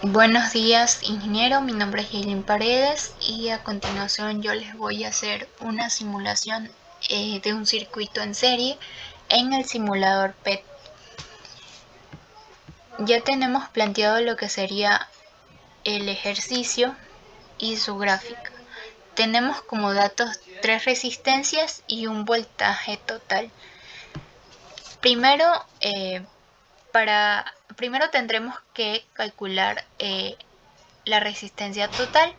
Buenos días, ingeniero. Mi nombre es Jaylin Paredes y a continuación yo les voy a hacer una simulación de un circuito en serie en el simulador PET. Ya tenemos planteado lo que sería el ejercicio y su gráfica. Tenemos como datos 3 resistencias y un voltaje total. Primero, tendremos que calcular la resistencia total,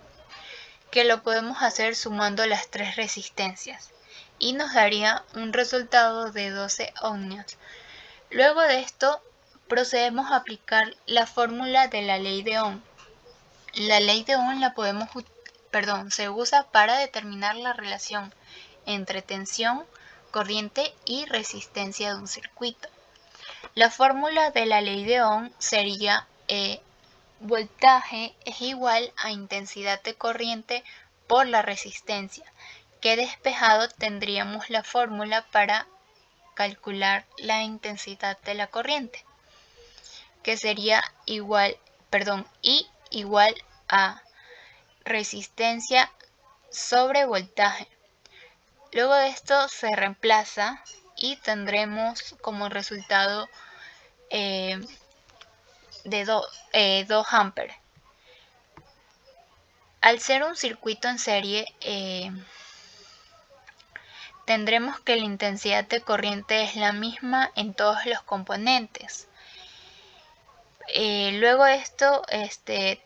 que lo podemos hacer sumando las 3 resistencias y nos daría un resultado de 12 ohmios. Luego de esto procedemos a aplicar la fórmula de la ley de Ohm. La ley de Ohm se usa para determinar la relación entre tensión, corriente y resistencia de un circuito. La fórmula de la ley de Ohm sería voltaje es igual a intensidad de corriente por la resistencia, que despejado tendríamos la fórmula para calcular la intensidad de la corriente, que sería I igual a resistencia sobre voltaje. Luego de esto se reemplaza y tendremos como resultado de 2 amperes. Al ser un circuito en serie, tendremos que la intensidad de corriente es la misma en todos los componentes. Luego de esto,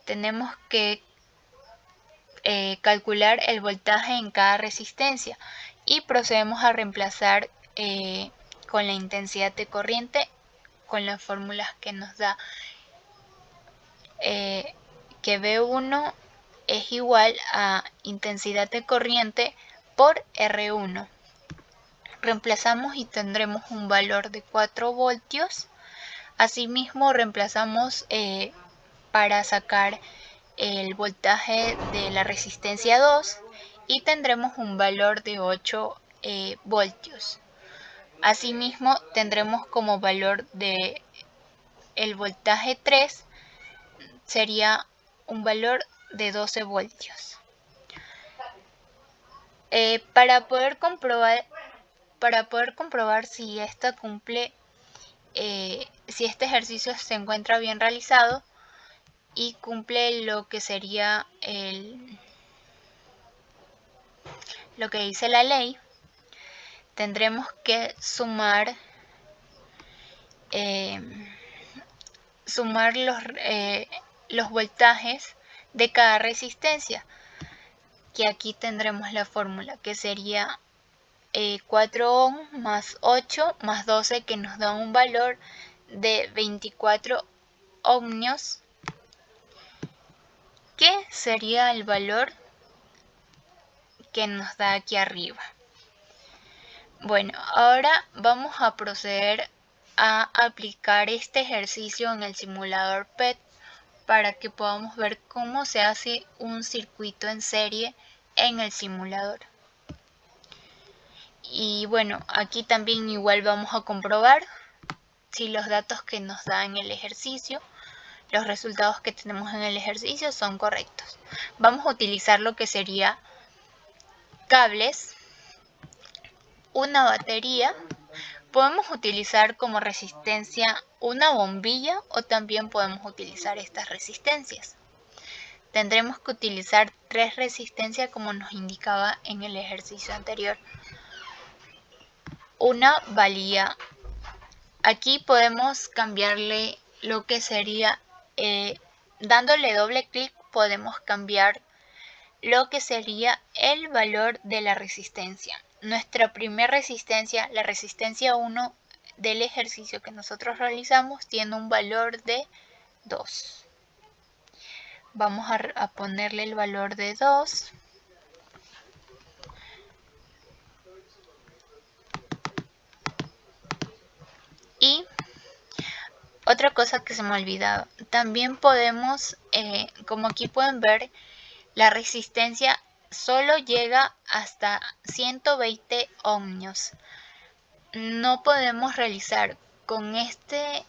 tenemos que calcular el voltaje en cada resistencia y procedemos a reemplazar con la intensidad de corriente con las fórmulas que nos da, que V1 es igual a intensidad de corriente por R1. Reemplazamos y tendremos un valor de 4 voltios. Asimismo reemplazamos para sacar el voltaje de la resistencia 2 y tendremos un valor de 8 voltios. Asimismo tendremos como valor de el voltaje 3 sería un valor de 12 voltios. Para poder comprobar si esta cumple, si este ejercicio se encuentra bien realizado y cumple lo que sería lo que dice la ley, tendremos que sumar los voltajes de cada resistencia, que aquí tendremos la fórmula, que sería 4 ohm más 8 más 12, que nos da un valor de 24 ohmios, que sería el valor que nos da aquí arriba. Bueno, ahora vamos a proceder a aplicar este ejercicio en el simulador PET para que podamos ver cómo se hace un circuito en serie en el simulador. Y bueno, aquí también igual vamos a comprobar si los datos que nos da en el ejercicio, los resultados que tenemos en el ejercicio son correctos. Vamos a utilizar lo que sería cables, una batería. Podemos utilizar como resistencia una bombilla o también podemos utilizar estas resistencias. Tendremos que utilizar 3 resistencias como nos indicaba en el ejercicio anterior. Una valía, aquí podemos cambiarle lo que sería, dándole doble clic podemos cambiar lo que sería el valor de la resistencia. Nuestra primera resistencia, la resistencia 1 del ejercicio que nosotros realizamos, tiene un valor de 2. Vamos a ponerle el valor de 2. Y otra cosa que se me ha olvidado, también podemos, como aquí pueden ver, la resistencia solo llega hasta 120 ohmios. No podemos realizar con este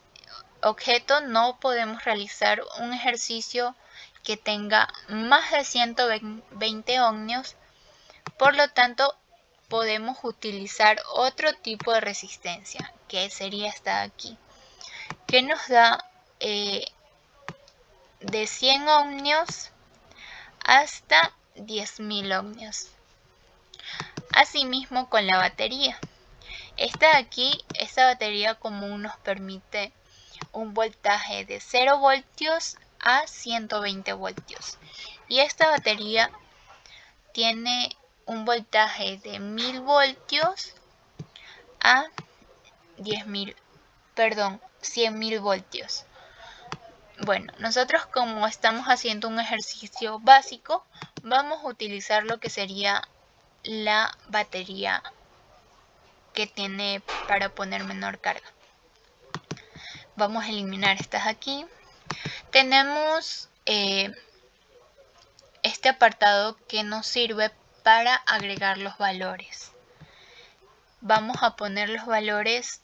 objeto no podemos realizar un ejercicio que tenga más de 120 ohmios, por lo tanto podemos utilizar otro tipo de resistencia, que sería esta de aquí, que nos da de 100 ohmios hasta 10.000 ohmios. Asimismo con la batería. Esta de aquí, esta batería común nos permite un voltaje de 0 voltios a 120 voltios. Y esta batería tiene un voltaje de 1000 voltios a 100.000 voltios. Bueno, nosotros como estamos haciendo un ejercicio básico, vamos a utilizar lo que sería la batería que tiene para poner menor carga. Vamos a eliminar estas aquí. Tenemos este apartado que nos sirve para agregar los valores. Vamos a poner los valores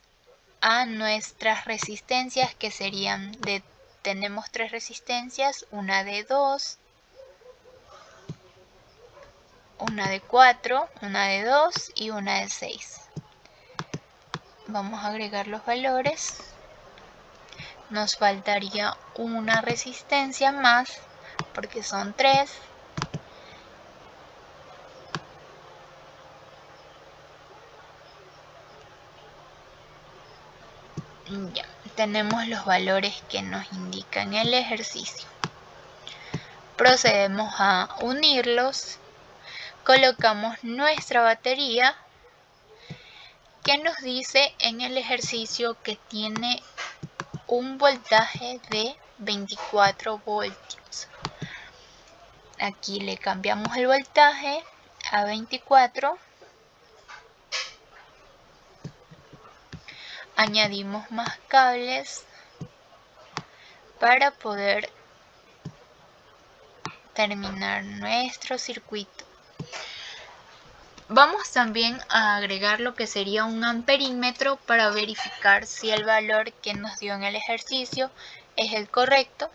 a nuestras resistencias, que serían tenemos 3 resistencias, una de 2, una de 4, una de 2 y una de 6. Vamos a agregar los valores. Nos faltaría una resistencia más porque son 3. Ya, tenemos los valores que nos indican el ejercicio. Procedemos a unirlos. Colocamos nuestra batería, que nos dice en el ejercicio que tiene un voltaje de 24 voltios. Aquí le cambiamos el voltaje a 24. Añadimos más cables para poder terminar nuestro circuito. Vamos también a agregar lo que sería un amperímetro para verificar si el valor que nos dio en el ejercicio es el correcto.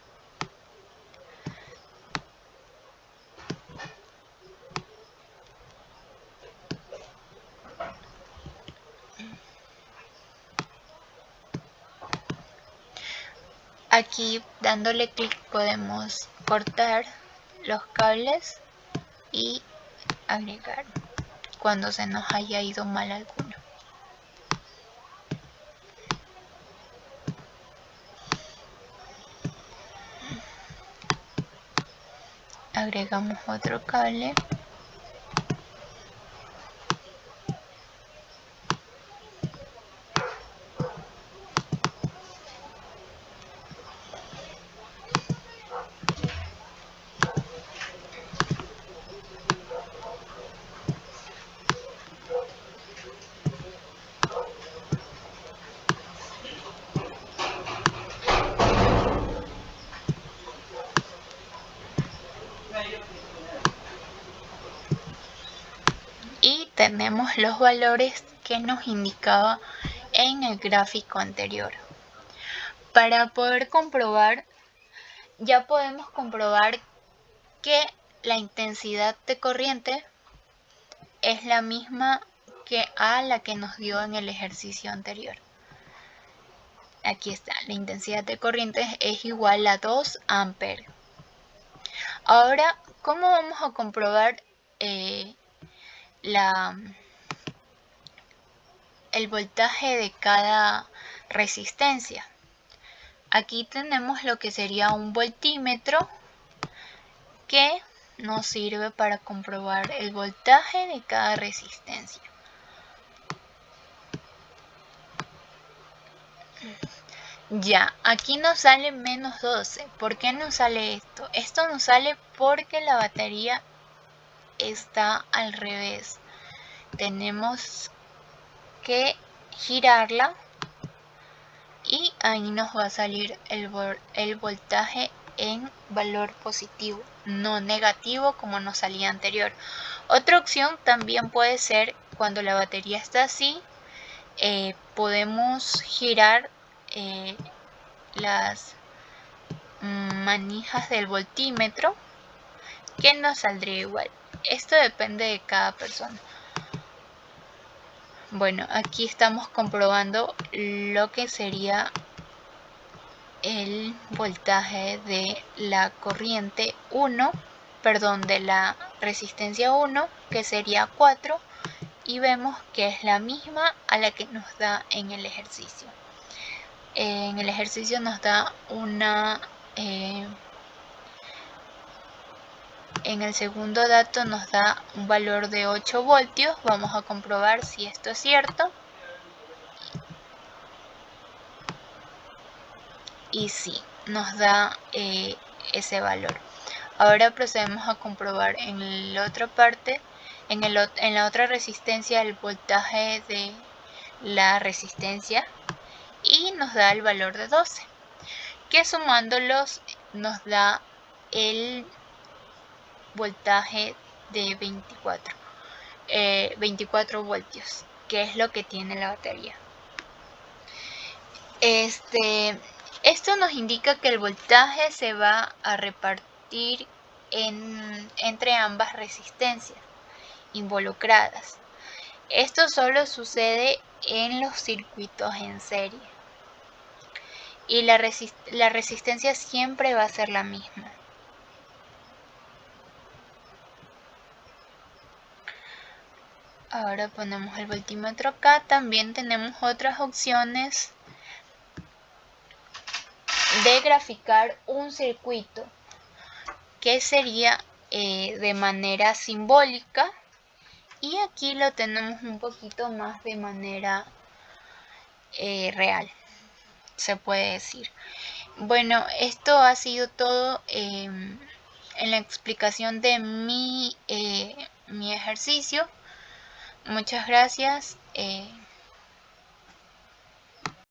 Aquí dándole clic podemos cortar los cables y agregar cuando se nos haya ido mal alguno. Agregamos otro cable. Y tenemos los valores que nos indicaba en el gráfico anterior. Para poder comprobar, ya podemos comprobar que la intensidad de corriente es la misma que a la que nos dio en el ejercicio anterior. Aquí está, la intensidad de corriente es igual a 2 amperes. Ahora, ¿cómo vamos a comprobar el voltaje de cada resistencia? Aquí tenemos lo que sería un voltímetro que nos sirve para comprobar el voltaje de cada resistencia. Ya, aquí nos sale menos 12. ¿Por qué nos sale esto? Esto nos sale porque la batería está al revés. Tenemos que girarla y ahí nos va a salir el voltaje en valor positivo, no negativo como nos salía anterior. Otra opción también puede ser cuando la batería está así, podemos girar las manijas del voltímetro, que nos saldría igual. Esto depende de cada persona. Bueno, aquí estamos comprobando lo que sería el voltaje de la corriente 1, perdón, de la resistencia 1, que sería 4, y vemos que es la misma a la que nos da en el ejercicio. En el ejercicio nos da una... en el segundo dato nos da un valor de 8 voltios. Vamos a comprobar si esto es cierto. Y sí, nos da ese valor. Ahora procedemos a comprobar en la otra parte, en la otra resistencia, el voltaje de la resistencia, y nos da el valor de 12, que sumándolos nos da el voltaje de 24 voltios, que es lo que tiene la batería. Esto nos indica que el voltaje se va a repartir entre ambas resistencias involucradas. Esto solo sucede en los circuitos en serie, y la resistencia siempre va a ser la misma. Ahora ponemos el voltímetro acá. También tenemos otras opciones de graficar un circuito, que sería de manera simbólica, y aquí lo tenemos un poquito más de manera real, se puede decir. Bueno, esto ha sido todo en la explicación de mi ejercicio. Muchas gracias.